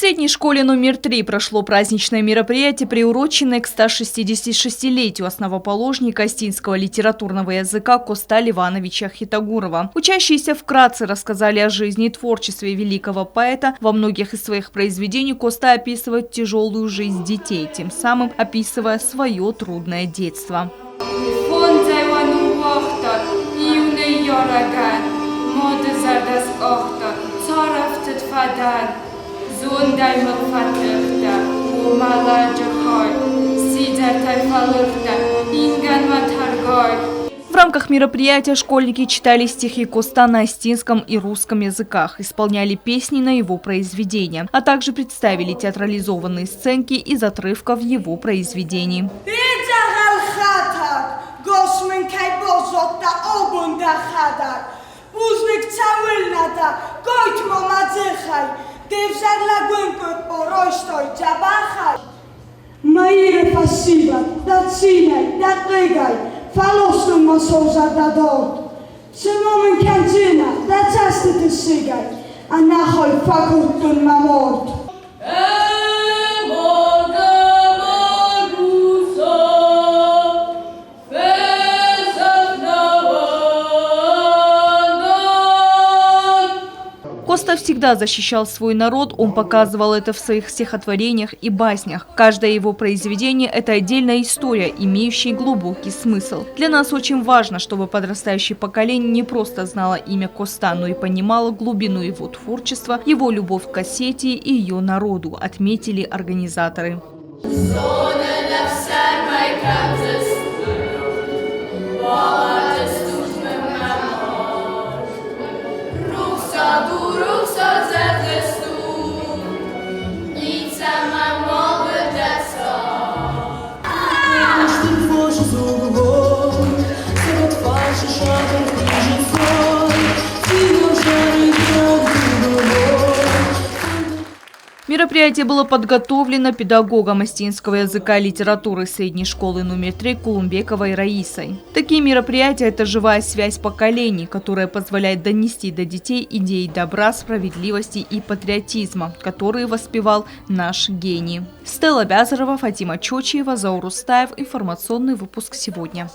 средней школе номер 3 прошло праздничное мероприятие, приуроченное к 166-летию основоположника остинского литературного языка Коста Ливановича Хитагурова. Учащиеся вкратце рассказали о жизни и творчестве великого поэта. Во многих из своих произведений Коста описывает тяжелую жизнь детей, тем самым описывая свое трудное детство. В рамках мероприятия школьники читали стихи Коста на остинском и русском языках, исполняли песни на его произведения, а также представили театрализованные сценки из отрывков его произведений. Maire passiva, da cine, da regai, falostul mă souza da dot. Se moment cantina, da taste de sigai, anahol facultun ma mort. Коста всегда защищал свой народ, он показывал это в своих стихотворениях и баснях. Каждое его произведение – это отдельная история, имеющая глубокий смысл. Для нас очень важно, чтобы подрастающее поколение не просто знало имя Коста, но и понимало глубину его творчества, его любовь к Осетии и ее народу, отметили организаторы. Мероприятие было подготовлено педагогом остинского языка и литературы средней школы номер 3 Кулумбековой Раисой. Такие мероприятия – это живая связь поколений, которая позволяет донести до детей идеи добра, справедливости и патриотизма, которые воспевал наш гений. Стелла Бязарова, Фатима Чочиева, Заур Устаев. Информационный выпуск сегодня.